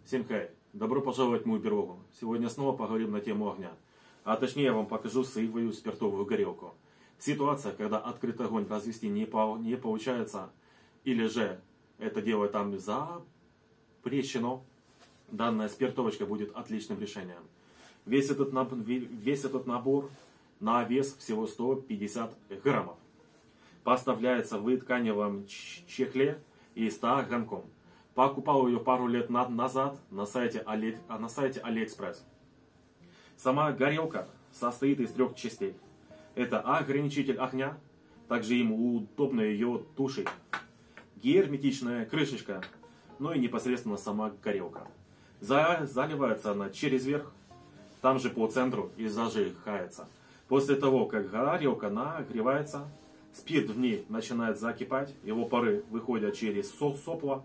Всем хай! Добро пожаловать в мою пирогу. Сегодня снова поговорим на тему огня. А точнее я вам покажу свою спиртовую горелку. В ситуациях, когда открытый огонь развести не получается, или же это дело там запрещено, данная спиртовочка будет отличным решением. Весь этот набор на вес всего 150 граммов. Поставляется в тканевом чехле и 100 грамком. Покупал ее пару лет назад на сайте AliExpress. Сама горелка состоит из 3 частей. Это ограничитель огня, также им удобно ее тушить. Герметичная крышечка, ну и непосредственно сама горелка. Заливается она через верх, там же по центру и зажигается. После того, как горелка нагревается, спирт в ней начинает закипать, его пары выходят через сопло,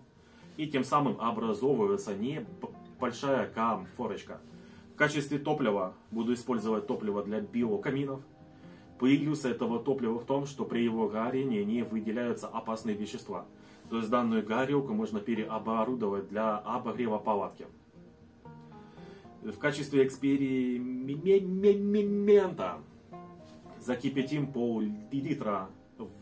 и тем самым образовывается небольшая камфорочка. В качестве топлива буду использовать топливо для биокаминов. Плюс этого топлива в том, что при его горении не выделяются опасные вещества. То есть данную горелку можно переоборудовать для обогрева палатки. В качестве эксперимента закипятим пол-литра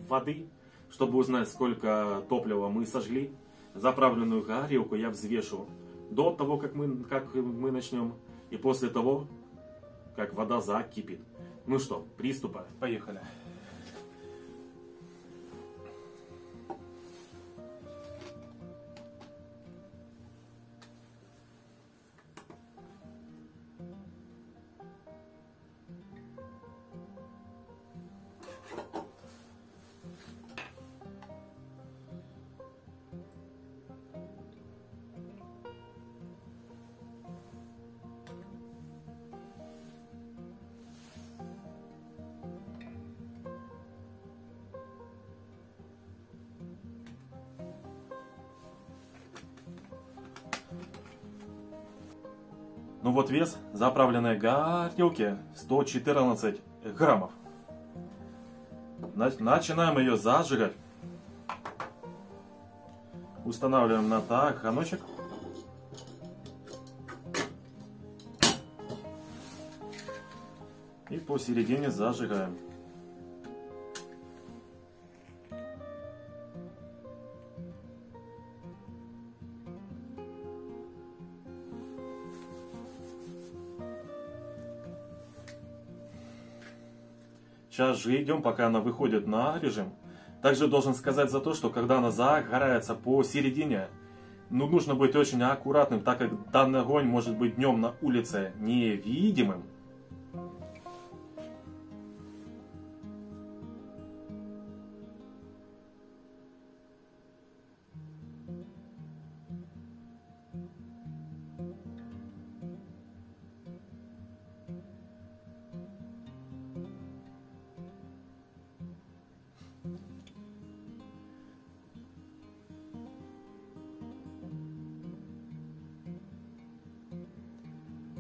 воды, чтобы узнать, сколько топлива мы сожгли. Заправленную горелку я взвешу до того, как мы начнем, и после того, как вода закипит. Ну что, приступаем. Поехали. Ну вот вес заправленной горелки 114 граммов. Начинаем ее зажигать. Устанавливаем на таганочек. И посередине зажигаем. Сейчас же идем, пока она выходит на режим. Также должен сказать за то, что когда она загорается посередине, нужно быть очень аккуратным, так как данный огонь может быть днем на улице невидимым.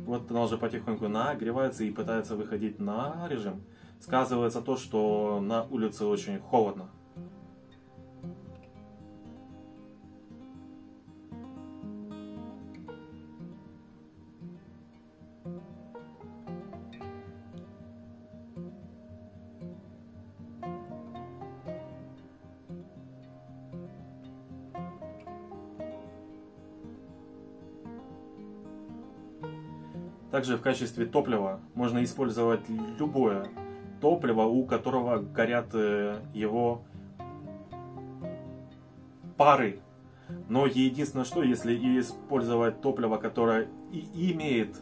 Вот она уже потихоньку нагревается и пытается выходить на режим. Сказывается то, что на улице очень холодно. Также в качестве топлива можно использовать любое топливо, у которого горят его пары. Но единственное, что если использовать топливо, которое имеет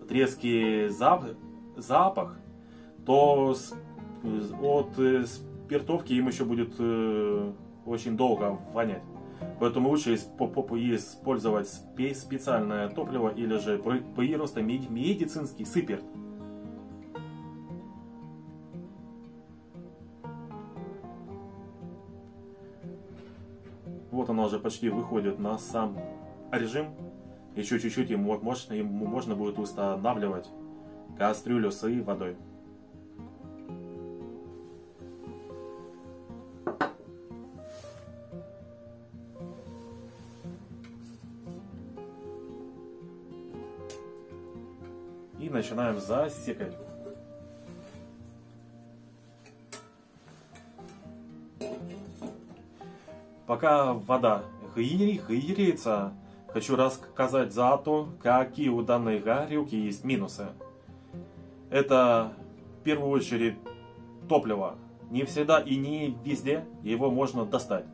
резкий запах, то от спиртовки им еще будет очень долго вонять. Поэтому лучше использовать специальное топливо или же просто медицинский спирт. Вот она уже почти выходит на сам режим. Еще чуть-чуть ему можно будет устанавливать кастрюлю с водой. начинаем засекать. Пока вода греется, хочу рассказать за то, какие у данной горелки есть минусы. Это в первую очередь топливо. Не всегда и не везде его можно достать.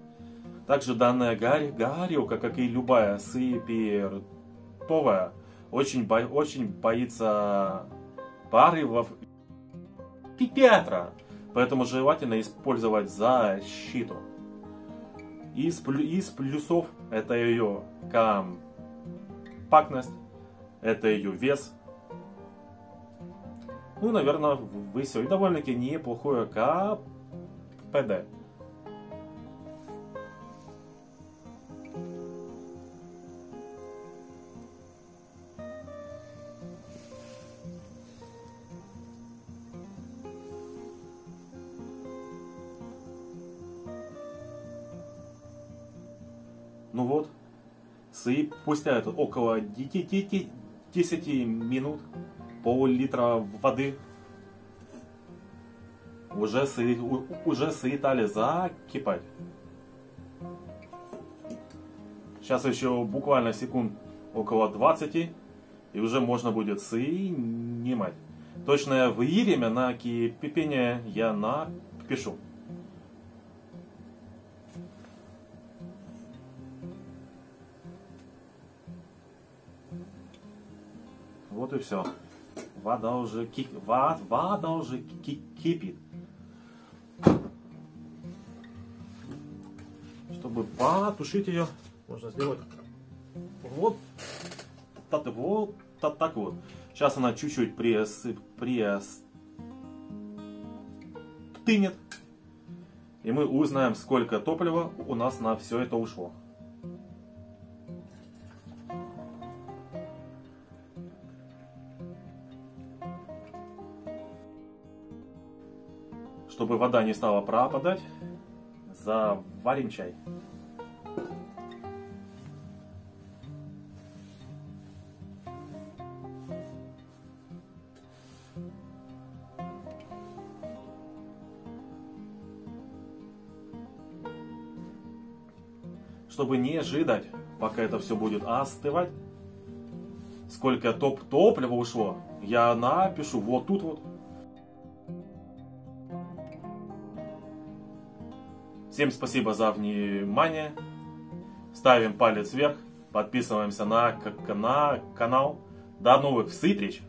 Также данная горелка, как и любая спиртовая, очень боится порывов ветра. Поэтому желательно использовать защиту. Из плюсов это ее компактность, это ее вес. Ну, наверное, вы все. И довольно-таки неплохое КПД. Ну вот, спустя это около 10 минут, пол-литра воды уже стали закипать. Сейчас еще буквально секунд около 20, и уже можно будет снимать. Точное время на кипение я напишу. Вот и все. Вода уже кипит. Чтобы потушить ее, можно сделать вот так вот. Сейчас она чуть-чуть стынет. И мы узнаем, сколько топлива у нас на все это ушло. Чтобы вода не стала пропадать, заварим чай. Чтобы не ожидать, пока это все будет остывать, сколько топлива ушло, я напишу вот тут вот. Всем спасибо за внимание. Ставим палец вверх, подписываемся на канал. До новых встреч!